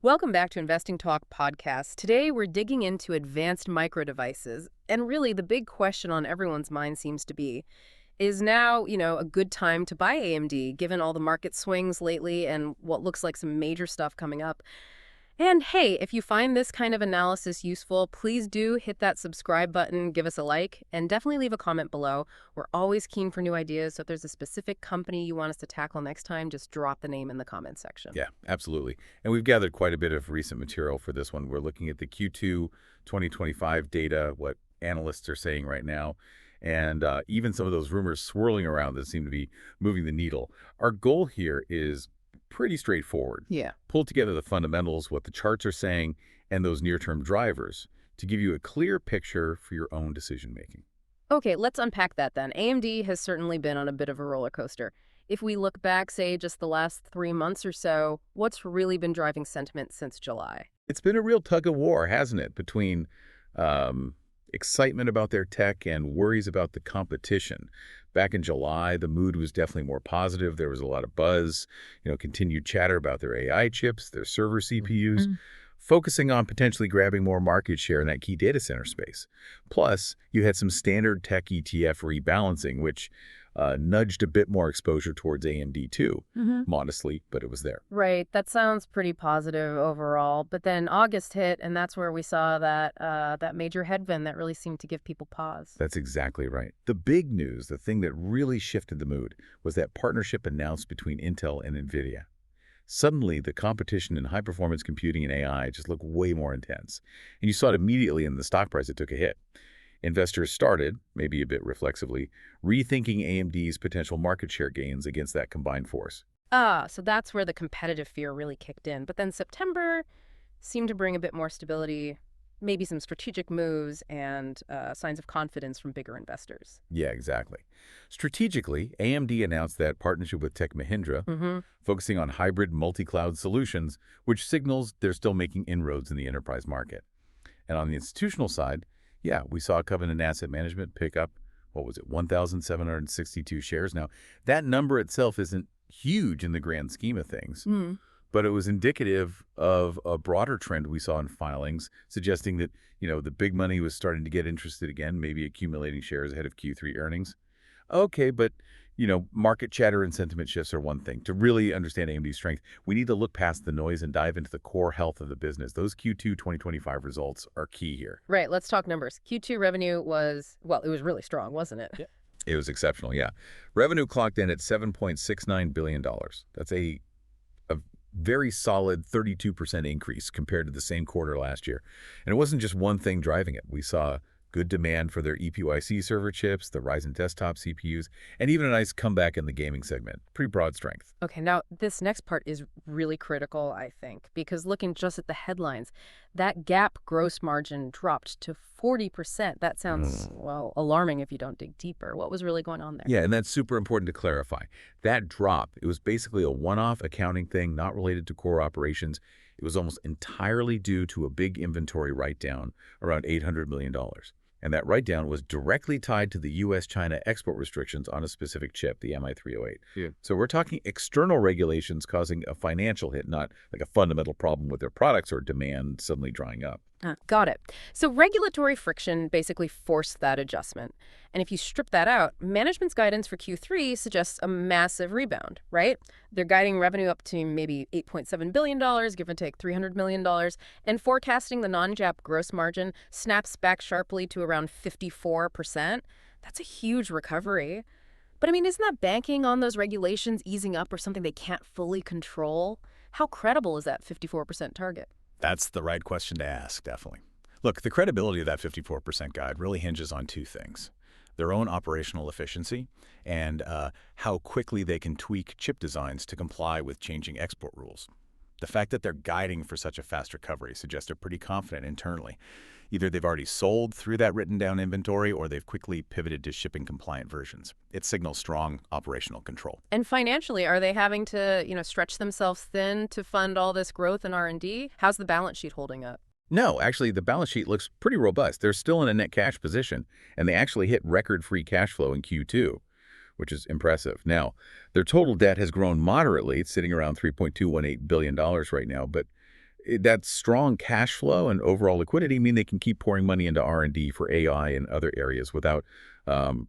Welcome back to Investing Talk podcast. Today we're digging into advanced micro devices. And really the big question on everyone's mind seems to be, is now, a good time to buy AMD given all the market swings lately and what looks like some major stuff coming up? And hey, if you find this kind of analysis useful, please do hit that subscribe button, give us a like, and definitely leave a comment below. We're always keen for new ideas, so if there's a specific company you want us to tackle next time, just drop the name in the comment section. Yeah, absolutely. And we've gathered quite a bit of recent material for this one. We're looking at the Q2 2025 data, what analysts are saying right now, and even some of those rumors swirling around that seem to be moving the needle. Our goal here is pretty straightforward. Yeah. Pull together the fundamentals, what the charts are saying, and those near-term drivers to give you a clear picture for your own decision-making. Okay, let's unpack that then. AMD has certainly been on a bit of a roller coaster. If we look back, say, just the last 3 months or so, what's really been driving sentiment since July? It's been a real tug-of-war, hasn't it, between excitement about their tech and worries about the competition. Back in July, the mood was definitely more positive. There was a lot of buzz, continued chatter about their AI chips, their server CPUs, focusing on potentially grabbing more market share in that key data center space. Plus, you had some standard tech ETF rebalancing, which nudged a bit more exposure towards AMD too, modestly, but it was there. Right, that sounds pretty positive overall. But then August hit, and that's where we saw that major headwind that really seemed to give people pause. That's exactly right. The big news, the thing that really shifted the mood, was that partnership announced between Intel and NVIDIA. Suddenly, the competition in high-performance computing and AI just looked way more intense. And you saw it immediately in the stock price. It took a hit. Investors started, maybe a bit reflexively, rethinking AMD's potential market share gains against that combined force. So that's where the competitive fear really kicked in. But then September seemed to bring a bit more stability, maybe some strategic moves and signs of confidence from bigger investors. Yeah, exactly. Strategically, AMD announced that partnership with Tech Mahindra, focusing on hybrid multi-cloud solutions, which signals they're still making inroads in the enterprise market. And on the institutional side, yeah, we saw Covenant Asset Management pick up, 1,762 shares. Now, that number itself isn't huge in the grand scheme of things, but it was indicative of a broader trend we saw in filings, suggesting that, the big money was starting to get interested again, maybe accumulating shares ahead of Q3 earnings. Okay, but, market chatter and sentiment shifts are one thing. To really understand AMD's strength, we need to look past the noise and dive into the core health of the business. Those Q2 2025 results are key here. Right, let's talk numbers. Q2 revenue was, it was really strong, wasn't it? Yeah. It was exceptional, yeah. Revenue clocked in at $7.69 billion. That's a very solid 32% increase compared to the same quarter last year. And it wasn't just one thing driving it. We saw good demand for their ePYC server chips, the Ryzen desktop CPUs, and even a nice comeback in the gaming segment. Pretty broad strength. Okay, now this next part is really critical, I think, because looking just at the headlines, that GAAP gross margin dropped to 40%. That sounds, alarming if you don't dig deeper. What was really going on there? Yeah, and that's super important to clarify. That drop, it was basically a one-off accounting thing, not related to core operations. It was almost entirely due to a big inventory write-down, around $800 million. And that write-down was directly tied to the U.S.-China export restrictions on a specific chip, the MI308. Yeah. So we're talking external regulations causing a financial hit, not like a fundamental problem with their products or demand suddenly drying up. Got it. So regulatory friction basically forced that adjustment. And if you strip that out, management's guidance for Q3 suggests a massive rebound, right? They're guiding revenue up to maybe $8.7 billion, give or take $300 million, and forecasting the non-GAAP gross margin snaps back sharply to around 54%. That's a huge recovery. But isn't that banking on those regulations easing up or something they can't fully control? How credible is that 54% target? That's the right question to ask, definitely. Look, the credibility of that 54% guide really hinges on two things: their own operational efficiency and how quickly they can tweak chip designs to comply with changing export rules. The fact that they're guiding for such a fast recovery suggests they're pretty confident internally. Either they've already sold through that written-down inventory or they've quickly pivoted to shipping compliant versions. It signals strong operational control. And financially, are they having to, stretch themselves thin to fund all this growth in R&D? How's the balance sheet holding up? No, actually, the balance sheet looks pretty robust. They're still in a net cash position, and they actually hit record free cash flow in Q2, which is impressive. Now, their total debt has grown moderately. It's sitting around $3.218 billion right now, but That strong cash flow and overall liquidity mean they can keep pouring money into R&D for AI and other areas without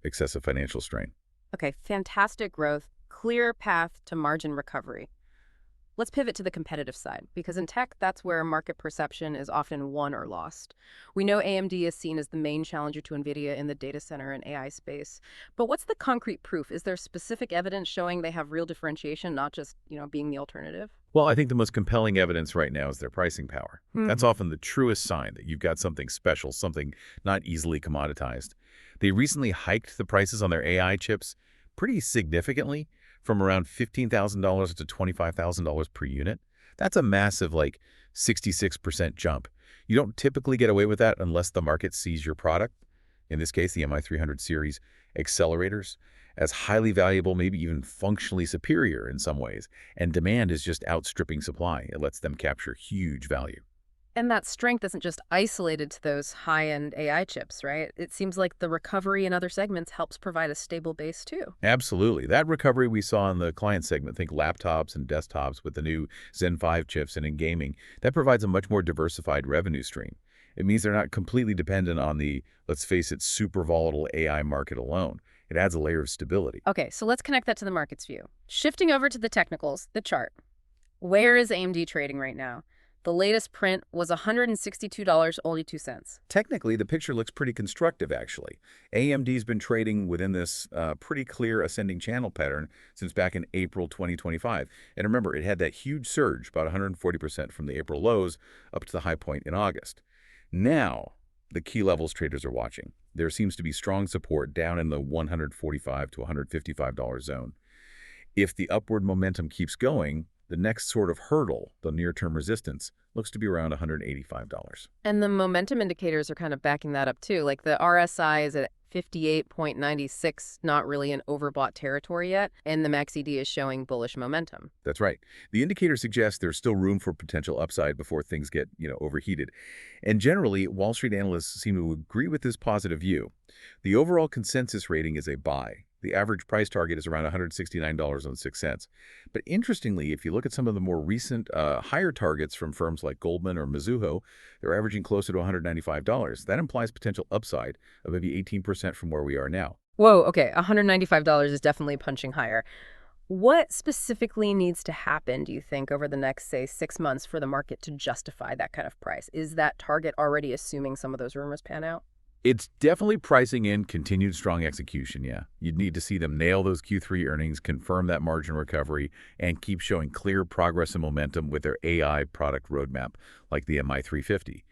excessive financial strain. Okay, fantastic growth, clear path to margin recovery. Let's pivot to the competitive side, because in tech, that's where market perception is often won or lost. We know AMD is seen as the main challenger to NVIDIA in the data center and AI space. But what's the concrete proof? Is there specific evidence showing they have real differentiation, not just, being the alternative? Well, I think the most compelling evidence right now is their pricing power. That's often the truest sign that you've got something special, something not easily commoditized. They recently hiked the prices on their AI chips pretty significantly, from around $15,000 to $25,000 per unit. That's a massive, 66% jump. You don't typically get away with that unless the market sees your product, in this case the MI300 series accelerators, as highly valuable, maybe even functionally superior in some ways, and demand is just outstripping supply. It lets them capture huge value. And that strength isn't just isolated to those high-end AI chips, right? It seems like the recovery in other segments helps provide a stable base too. Absolutely. That recovery we saw in the client segment, think laptops and desktops with the new Zen 5 chips and in gaming, that provides a much more diversified revenue stream. It means they're not completely dependent on the, let's face it, super volatile AI market alone. It adds a layer of stability. Okay, so let's connect that to the market's view. Shifting over to the technicals, the chart. Where is AMD trading right now? The latest print was $162.02. Technically, the picture looks pretty constructive, actually. AMD's been trading within this pretty clear ascending channel pattern since back in April 2025. And remember, it had that huge surge, about 140% from the April lows up to the high point in August. Now, the key levels traders are watching. There seems to be strong support down in the $145 to $155 zone. If the upward momentum keeps going, the next sort of hurdle, the near-term resistance, looks to be around $185. And the momentum indicators are kind of backing that up too. Like the RSI is at 58.96, not really in overbought territory yet, and the MACD is showing bullish momentum. That's right. The indicator suggests there's still room for potential upside before things get, overheated. And generally, Wall Street analysts seem to agree with this positive view. The overall consensus rating is a buy. The average price target is around $169.06. But interestingly, if you look at some of the more recent higher targets from firms like Goldman or Mizuho, they're averaging closer to $195. That implies potential upside of maybe 18% from where we are now. Whoa, okay, $195 is definitely punching higher. What specifically needs to happen, do you think, over the next, say, 6 months for the market to justify that kind of price? Is that target already assuming some of those rumors pan out? It's definitely pricing in continued strong execution, yeah. You'd need to see them nail those Q3 earnings, confirm that margin recovery, and keep showing clear progress and momentum with their AI product roadmap, like the MI350,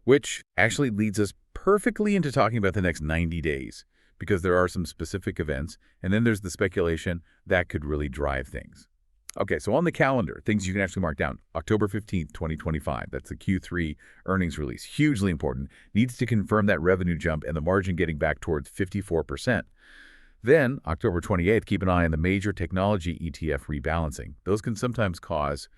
which actually leads us perfectly into talking about the next 90 days, because there are some specific events, and then there's the speculation that could really drive things. Okay, so on the calendar, things you can actually mark down. October 15th, 2025. That's the Q3 earnings release. Hugely important. Needs to confirm that revenue jump and the margin getting back towards 54%. Then, October 28th, keep an eye on the major technology ETF rebalancing. Those can sometimes cause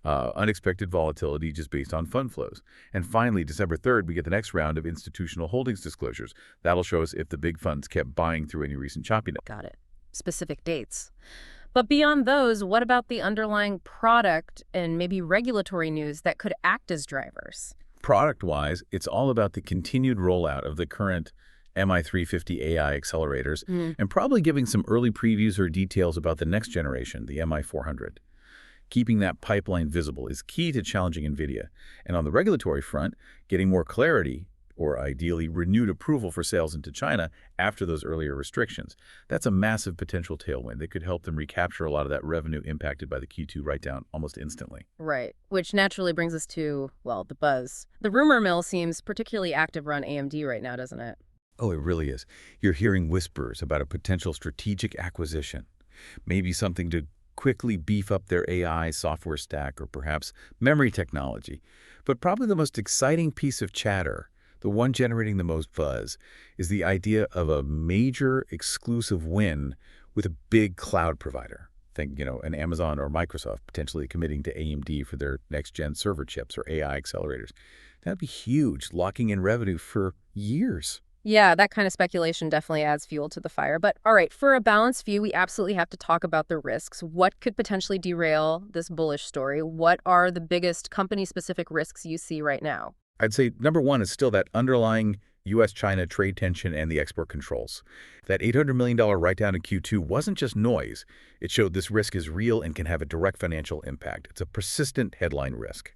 unexpected volatility just based on fund flows. And finally, December 3rd, we get the next round of institutional holdings disclosures. That'll show us if the big funds kept buying through any recent choppiness. Got it. Specific dates. But beyond those, what about the underlying product and maybe regulatory news that could act as drivers? Product-wise, it's all about the continued rollout of the current MI350 AI accelerators and probably giving some early previews or details about the next generation, the MI400. Keeping that pipeline visible is key to challenging NVIDIA. And on the regulatory front, getting more clarity or ideally renewed approval for sales into China after those earlier restrictions. That's a massive potential tailwind that could help them recapture a lot of that revenue impacted by the Q2 write-down almost instantly. Right, which naturally brings us to, well, the buzz. The rumor mill seems particularly active around AMD right now, doesn't it? Oh, it really is. You're hearing whispers about a potential strategic acquisition, maybe something to quickly beef up their AI software stack or perhaps memory technology. But probably the most exciting piece of chatter, the one generating the most buzz, is the idea of a major exclusive win with a big cloud provider. Think, an Amazon or Microsoft potentially committing to AMD for their next-gen server chips or AI accelerators. That'd be huge, locking in revenue for years. Yeah, that kind of speculation definitely adds fuel to the fire. But all right, for a balanced view, we absolutely have to talk about the risks. What could potentially derail this bullish story? What are the biggest company-specific risks you see right now? I'd say number one is still that underlying U.S.-China trade tension and the export controls. That $800 million write-down in Q2 wasn't just noise. It showed this risk is real and can have a direct financial impact. It's a persistent headline risk.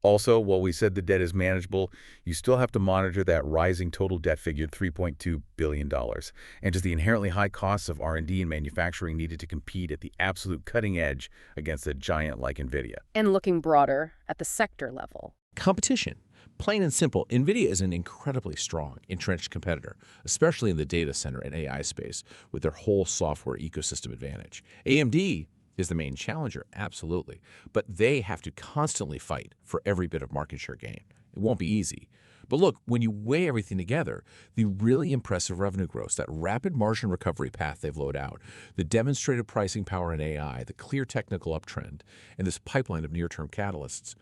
Also, while we said the debt is manageable, you still have to monitor that rising total debt figure, $3.2 billion, and just the inherently high costs of R&D and manufacturing needed to compete at the absolute cutting edge against a giant like NVIDIA. And looking broader at the sector level. Competition. Plain and simple, NVIDIA is an incredibly strong, entrenched competitor, especially in the data center and AI space with their whole software ecosystem advantage. AMD is the main challenger, absolutely, but they have to constantly fight for every bit of market share gain. It won't be easy. But look, when you weigh everything together, the really impressive revenue growth, that rapid margin recovery path they've laid out, the demonstrated pricing power in AI, the clear technical uptrend, and this pipeline of near-term catalysts,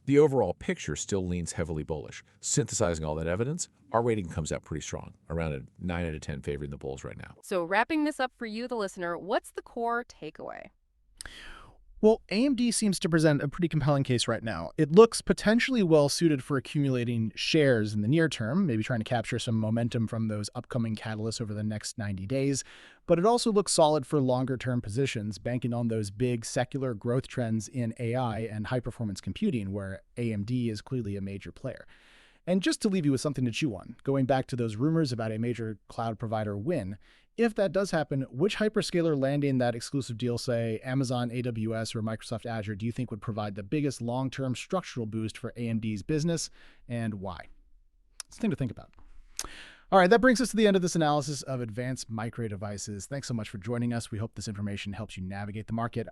the overall picture still leans heavily bullish. Synthesizing all that evidence, our rating comes out pretty strong, around a 9 out of 10 favoring the bulls right now. So wrapping this up for you, the listener, what's the core takeaway? Well, AMD seems to present a pretty compelling case right now. It looks potentially well suited for accumulating shares in the near term, maybe trying to capture some momentum from those upcoming catalysts over the next 90 days. But it also looks solid for longer-term positions, banking on those big secular growth trends in AI and high-performance computing, where AMD is clearly a major player. And just to leave you with something to chew on, going back to those rumors about a major cloud provider win, if that does happen, which hyperscaler landing that exclusive deal, say Amazon AWS or Microsoft Azure, do you think would provide the biggest long-term structural boost for AMD's business, and why? It's a thing to think about. All right, that brings us to the end of this analysis of advanced micro devices. Thanks so much for joining us. We hope this information helps you navigate the market.